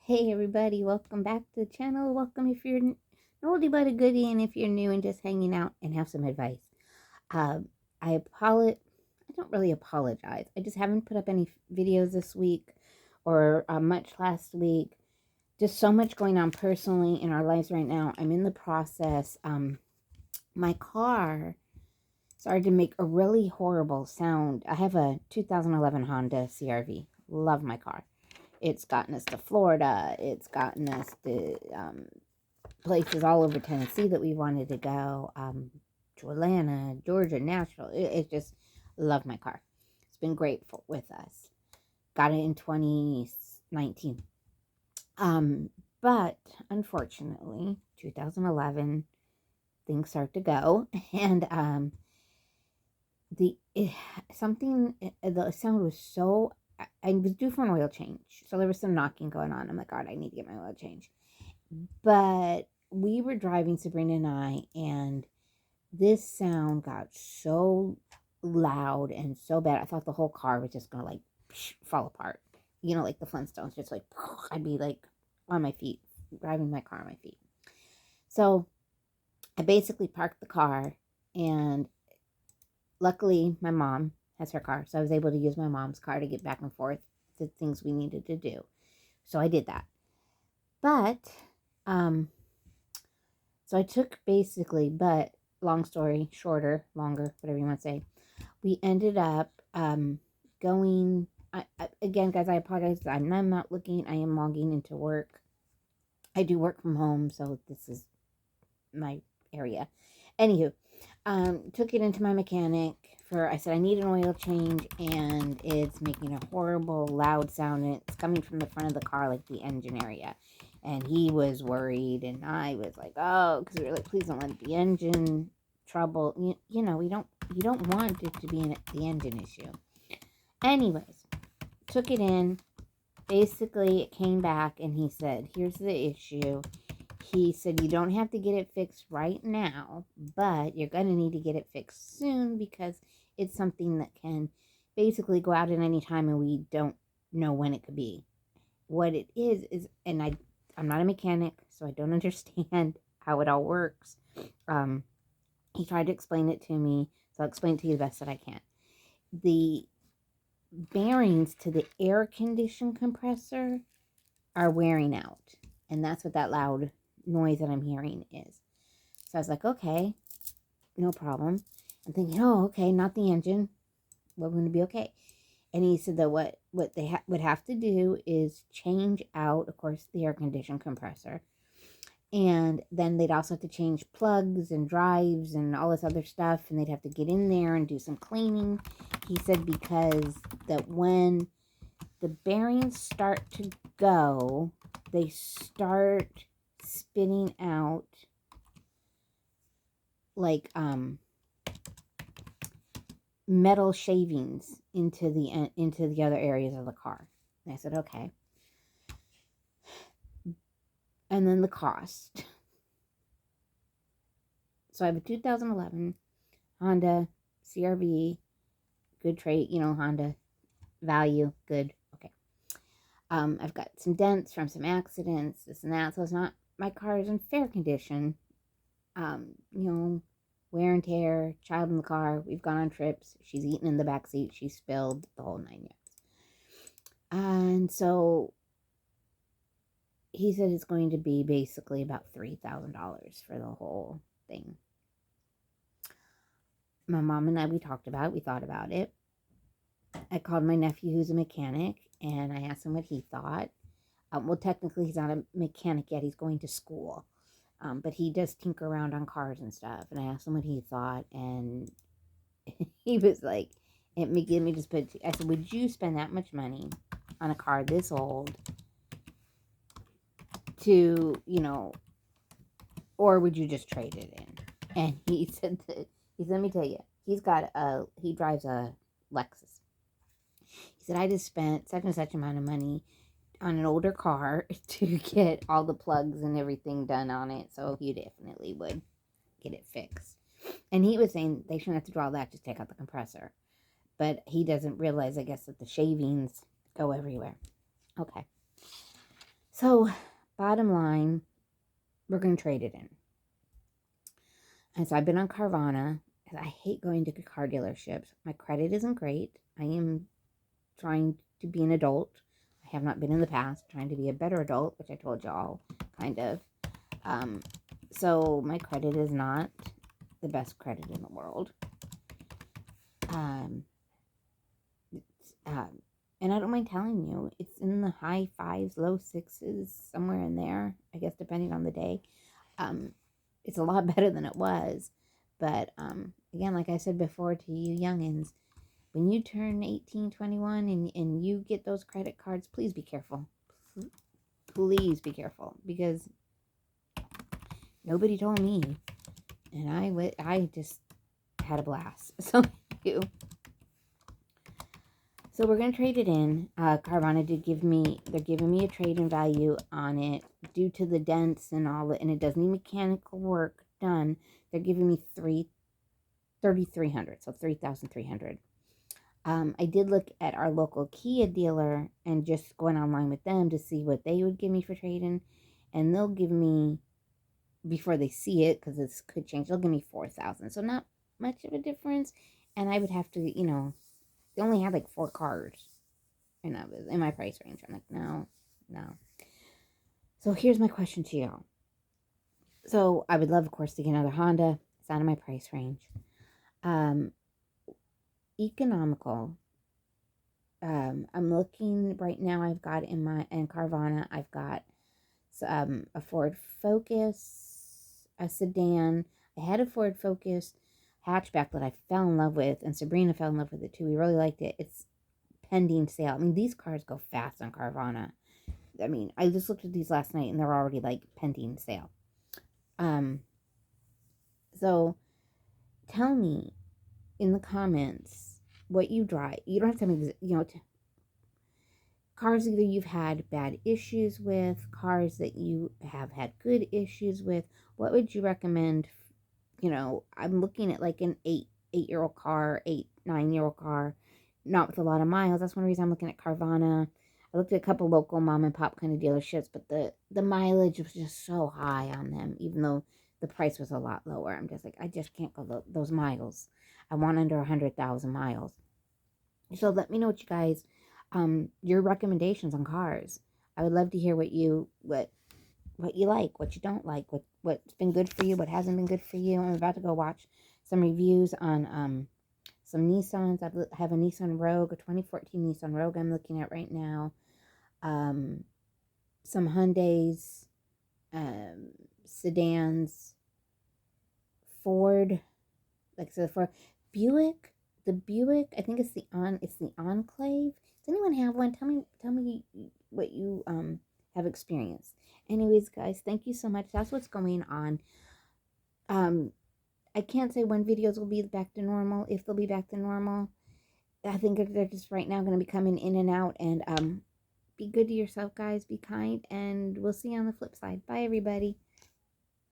Hey everybody, welcome back to the channel. Welcome if you're an oldie but a goodie, and if you're new and just hanging out and have some advice. Um, I don't really apologize. I just haven't put up any videos this week or much last week. Just so much going on personally in our lives right now. I'm in the process. My car started to make a really horrible sound. I have a 2011 Honda CRV. Love my car. It's gotten us to Florida. It's gotten us to places all over Tennessee that we wanted to go, to Atlanta, Georgia, Nashville. It just love my car. It's been great with us. Got it in 2019. But unfortunately, 2011 things start to go, and the it, something the sound was so. I was due for an oil change, so there was some knocking going on. I'm like, God, I need to get my oil change. But we were driving, Sabrina and I, and this sound got so loud and so bad. I thought the whole car was just gonna like fall apart. You know, like the Flintstones, just like I'd be like on my feet, driving my car on my feet. So I basically parked the car, and luckily my mom has her car, so I was able to use my mom's car to get back and forth to things we needed to do. So I did that. But um so I took basically, but long story shorter, longer, whatever you want to say, we ended up going. Again, guys, I apologize. I'm not looking. I am logging into work. I do work from home, so this is my area. Anywho, took it into my mechanic for. I said I need an oil change, and it's making a horrible loud sound. And it's coming from the front of the car, like the engine area. And he was worried, and I was like, oh, because we were like, please don't let it be engine trouble. You know, you don't want it to be the engine issue. Anyways, took it in. Basically, it came back, and he said, here's the issue. He said, you don't have to get it fixed right now, but you're going to need to get it fixed soon because it's something that can basically go out at any time, and we don't know when it could be. What it is, and I'm not a mechanic, so I don't understand how it all works. He tried to explain it to me, so I'll explain it to you the best that I can. The bearings to the air condition compressor are wearing out, and that's what that loud noise that I'm hearing is. So I was like, okay, no problem. I'm thinking, oh, okay, not the engine. We're going to be okay. And he said that what they would have to do is change out, of course, the air condition compressor. And then they'd also have to change plugs and drives and all this other stuff. And they'd have to get in there and do some cleaning. He said because that when the bearings start to go, they start spitting out like metal shavings into the other areas of the car. And I said, okay. And then the cost. So I have a 2011 Honda CRV, good trait, Honda value, good. Okay. I've got some dents from some accidents, this and that. So it's not, my car is in fair condition. Wear and tear, child in the car. We've gone on trips. She's eaten in the back seat. She spilled the whole 9 yards. And so he said it's going to be basically about $3,000 for the whole thing. My mom and I, we talked about it. We thought about it. I called my nephew, who's a mechanic, and I asked him what he thought. Well, technically, he's not a mechanic yet. He's going to school. But he does tinker around on cars and stuff. And I asked him what he thought, and he was like, I said, would you spend that much money on a car this old to, or would you just trade it in? And he said, let me tell you, he drives a Lexus. He said, I just spent such and such amount of money on an older car to get all the plugs and everything done on it. So he definitely would get it fixed. And he was saying they shouldn't have to do all that, just take out the compressor. But he doesn't realize, I guess, that the shavings go everywhere. Okay. So, bottom line, we're going to trade it in. And so I've been on Carvana, and I hate going to car dealerships. My credit isn't great. I am trying to be an adult. I have not been in the past, trying to be a better adult, which I told y'all, kind of. So my credit is not the best credit in the world. Um, and I don't mind telling you, it's in the high fives, low sixes, somewhere in there, I guess, depending on the day. It's a lot better than it was. But again, like I said before to you youngins, when you turn 18, 21, and you get those credit cards, please be careful. Please be careful, because nobody told me, and I just had a blast. So thank you. So we're going to trade it in. Carvana did they're giving me a trade-in value on it due to the dents and all it, and it does need mechanical work done. They're giving me $3,300, so $3,300. I did look at our local Kia dealer and just going online with them to see what they would give me for trading, and they'll give me, before they see it, because this could change, they'll give me $4,000, so not much of a difference. And I would have to, they only had like 4 cars, and I was in my price range. I'm like, no. So here's my question to y'all. So I would love, of course, to get another Honda. It's out of my price range. Economical. I'm looking right now. I've got in Carvana, I've got a Ford Focus, a sedan. I had a Ford Focus hatchback that I fell in love with, and Sabrina fell in love with it too. We really liked it. It's pending sale. I mean, these cars go fast on Carvana. I mean, I just looked at these last night, and they're already like pending sale. So tell me in the comments what you drive. You don't have to tell me, cars either you've had bad issues with, cars that you have had good issues with. What would you recommend? I'm looking at like an 8-year-old car, 9-year-old car, not with a lot of miles. That's one reason I'm looking at Carvana. I looked at a couple local mom and pop kind of dealerships, but the mileage was just so high on them, even though the price was a lot lower. I'm just like, I just can't go those miles. I want under 100,000 miles. So let me know what you guys, your recommendations on cars. I would love to hear what you like, what you don't like, what's been good for you, what hasn't been good for you. I'm about to go watch some reviews on some Nissans. I have a Nissan Rogue, a 2014 Nissan Rogue I'm looking at right now. Some Hyundais, sedans, Ford, like I said, Ford, Buick. The Buick, I think it's the Enclave. Does anyone have one? Tell me what you have experienced. Anyways, guys, thank you so much. That's what's going on. I can't say when videos will be back to normal, if they'll be back to normal. I think they're just right now going to be coming in and out. And be good to yourself, guys. Be kind, and we'll see you on the flip side. Bye, everybody.